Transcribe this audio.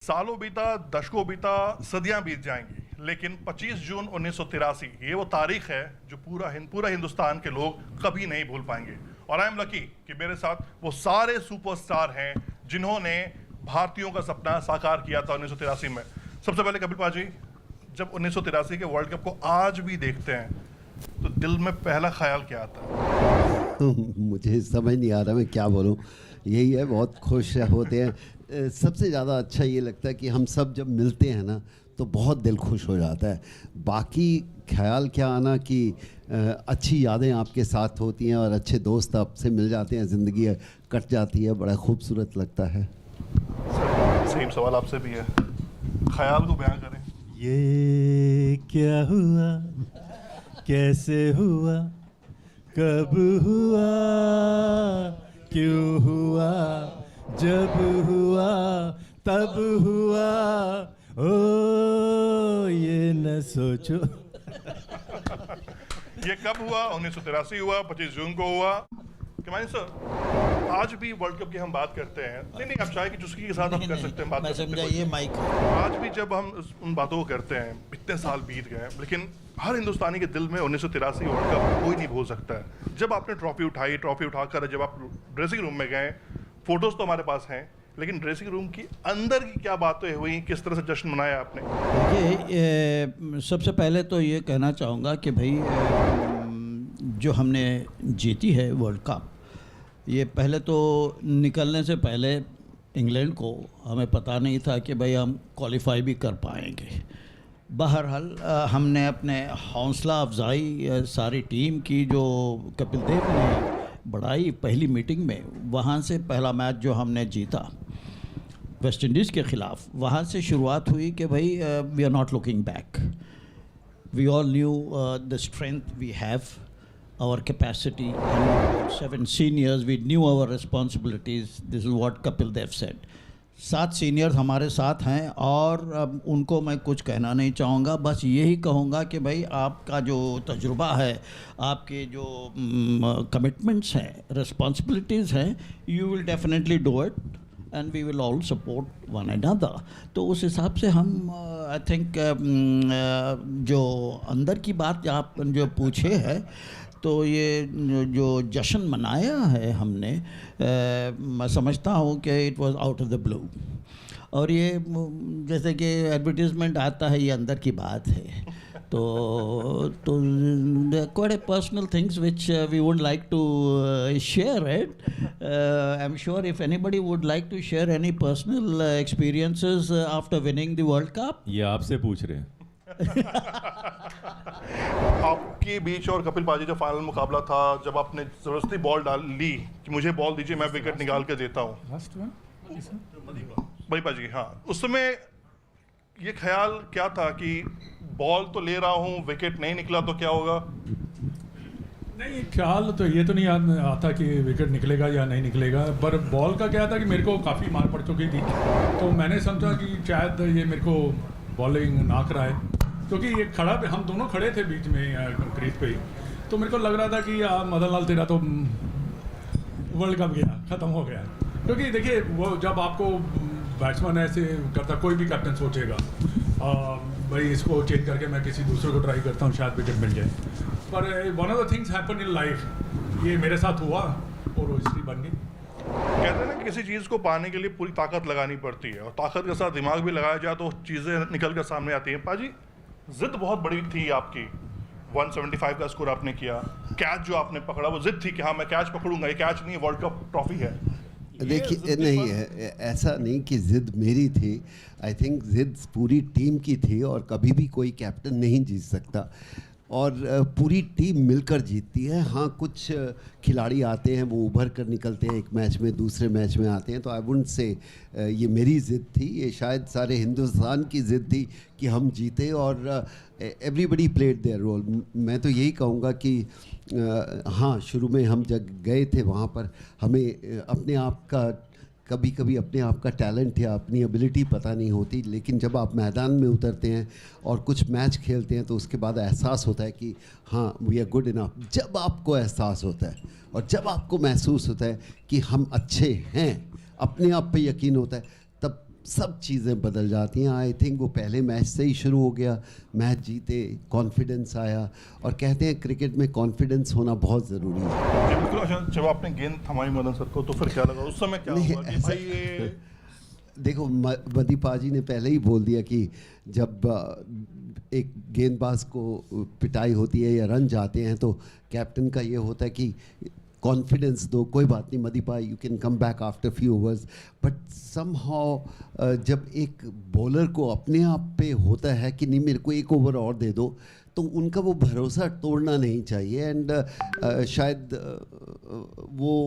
सालों बीता, दशकों बीता, सदियां बीत जाएंगी, लेकिन 25 जून 1983 ये वो तारीख है जो पूरा हिंदुस्तान के लोग कभी नहीं भूल पाएंगे। और आई एम लकी कि मेरे साथ वो सारे सुपरस्टार हैं जिन्होंने भारतीयों का सपना साकार किया था 1983 में। सबसे पहले कपिल पाजी, जब 1983 के वर्ल्ड कप को आज भी देखते हैं तो दिल में पहला ख्याल क्या आता है? मुझे समझ नहीं आ रहा मैं क्या बोलूं। यही है, बहुत खुश होते हैं। सबसे ज़्यादा अच्छा ये लगता है कि हम सब जब मिलते हैं ना तो बहुत दिल खुश हो जाता है। बाकी ख्याल क्या आना कि अच्छी यादें आपके साथ होती हैं और अच्छे दोस्त आपसे मिल जाते हैं, ज़िंदगी कट जाती है, बड़ा खूबसूरत लगता है। सेम सवाल आपसे भी है, ख्याल को बयां करें। ये क्या हुआ, कैसे हुआ, कब हुआ, क्यों हुआ, जब हुआ तब हुआ, ओ ये न सोचो। ये कब हुआ? 1983 हुआ, 25 जून को हुआ। कमानी सर, आज भी वर्ल्ड कप की हम बात करते हैं। नहीं, आप चाहे कि जिसकी के साथ हम कर सकते हैं बात कर सकते हैं। ये माइक आज भी जब हम उन बातों को करते हैं, इतने साल बीत गए, लेकिन हर हिंदुस्तानी के दिल में 1983 वर्ल्ड कप कोई नहीं भूल सकता है। जब आपने ट्रॉफी उठाकर जब आप ड्रेसिंग रूम में गए, फोटोज तो हमारे पास हैं, लेकिन ड्रेसिंग रूम की अंदर की क्या बातें हुई, किस तरह से जश्न मनाया आपने? देखिए, सबसे पहले तो ये कहना चाहूँगा कि भाई जो हमने जीती है वर्ल्ड कप, ये पहले तो निकलने से पहले इंग्लैंड को हमें पता नहीं था कि भाई हम क्वालिफाई भी कर पाएंगे। बहरहाल हमने अपने हौसला अफजाई सारी टीम की, जो कपिल देव ने बढ़ाई पहली मीटिंग में, वहाँ से पहला मैच जो हमने जीता वेस्ट इंडीज़ के ख़िलाफ़, वहाँ से शुरुआत हुई कि भाई we are not looking back. We all knew the strength we have, our capacity, and 7 seniors, we knew our responsibilities. This is what Kapil Dev said. 7 seniors हमारे साथ हैं और उनको मैं कुछ कहना नहीं चाहूँगा, बस यही कहूँगा कि भाई आपका जो तजुर्बा है, आपके जो कमिटमेंट्स हैं, रिस्पॉन्सिबिलिटीज़ हैं, you will definitely do it and we will all support one another. तो उस हिसाब से हम आई थिंक जो अंदर की बात आप जो पूछे है, तो ये जो जश्न मनाया है हमने, मैं समझता हूँ कि it was out of the blue. और ये जैसे कि एडवर्टीज़मेंट आता है, ये अंदर की बात है। तो quite a personal things which we would like to share it. I am sure if anybody would like to share any personal experiences after winning the world cup. ये आपसे पूछ रहे हैं। आपके बीच और कपिल पाजी जो फाइनल मुकाबला था, जब आपने जबरदस्ती बॉल डाल ली कि मुझे बॉल दीजिए, मैं विकेट निकाल के देता हूँ, भाई पाजी, हाँ, उस समय ये ख्याल क्या था कि बॉल तो ले रहा हूँ, विकेट नहीं निकला तो क्या होगा? नहीं, ख्याल तो ये तो नहीं आता कि विकेट निकलेगा या नहीं निकलेगा, पर बॉल का क्या था कि मेरे को काफ़ी मार पड़ चुकी थी, तो मैंने समझा कि शायद ये मेरे को बॉलिंग ना कराए, क्योंकि ये हम दोनों खड़े थे बीच में क्रीज पे ही, तो मेरे को लग रहा था कि मदन लाल तेरा तो वर्ल्ड कप गया, ख़त्म हो गया। क्योंकि देखिए, वो जब आपको बैट्समैन ऐसे करता, कोई भी कैप्टन सोचेगा भाई इसको चेंज करके मैं किसी दूसरे को ट्राई करता हूँ, शायद विकेट मिल जाए। पर one of the things happen in life, ये मेरे साथ हुआ और वो हिस्ट्री बन गई। कहते हैं ना कि किसी चीज़ को पाने के लिए पूरी ताकत लगानी पड़ती है, और ताकत के साथ दिमाग भी लगाया जाए तो चीज़ें निकल कर सामने आती हैं। पाजी, जिद बहुत बड़ी थी आपकी, 175 का स्कोर आपने किया, कैच जो आपने पकड़ा वो जिद थी कि हाँ मैं कैच पकड़ूंगा, ये कैच नहीं है, वर्ल्ड कप ट्रॉफी है। देखिए, नहीं है, ऐसा नहीं कि ज़िद मेरी थी। आई थिंक ज़िद पूरी टीम की थी, और कभी भी कोई कैप्टन नहीं जीत सकता, और पूरी टीम मिलकर जीतती है। हाँ, कुछ खिलाड़ी आते हैं, वो उभर कर निकलते हैं, एक मैच में दूसरे मैच में आते हैं, तो आई वुडंट से ये मेरी ज़िद थी, ये शायद सारे हिंदुस्तान की ज़िद थी कि हम जीते, और एवरीबडी प्लेड देयर रोल। मैं तो यही कहूँगा कि हाँ, शुरू में हम जब गए थे वहाँ पर हमें अपने आप का, कभी कभी अपने आप का टैलेंट या अपनी एबिलिटी पता नहीं होती, लेकिन जब आप मैदान में उतरते हैं और कुछ मैच खेलते हैं तो उसके बाद एहसास होता है कि हाँ, वी आर गुड इनफ। जब आपको एहसास होता है और जब आपको महसूस होता है कि हम अच्छे हैं, अपने आप पे यकीन होता है, तब सब चीज़ें बदल जाती हैं। आई थिंक वो पहले मैच से ही शुरू हो गया, मैच जीते, कॉन्फिडेंस आया, और कहते हैं क्रिकेट में कॉन्फिडेंस होना बहुत ज़रूरी है। जी, बिल्कुल। अच्छा, जब आपने गेंद थमाई मदन सर को तो फिर क्या लगा उस समय, क्या नहीं, हुआ कि ऐसा- भाई ये देखो, मदी पाजी ने पहले ही बोल दिया कि जब एक गेंदबाज को पिटाई होती है या रन जाते हैं तो कैप्टन का ये होता है कि कॉन्फिडेंस दो, कोई बात नहीं मदीपा, you can come back after few overs. But somehow जब एक बॉलर को अपने आप पे होता है कि नहीं मेरे को एक ओवर और दे दो, तो उनका वो भरोसा तोड़ना नहीं चाहिए। एंड शायद वो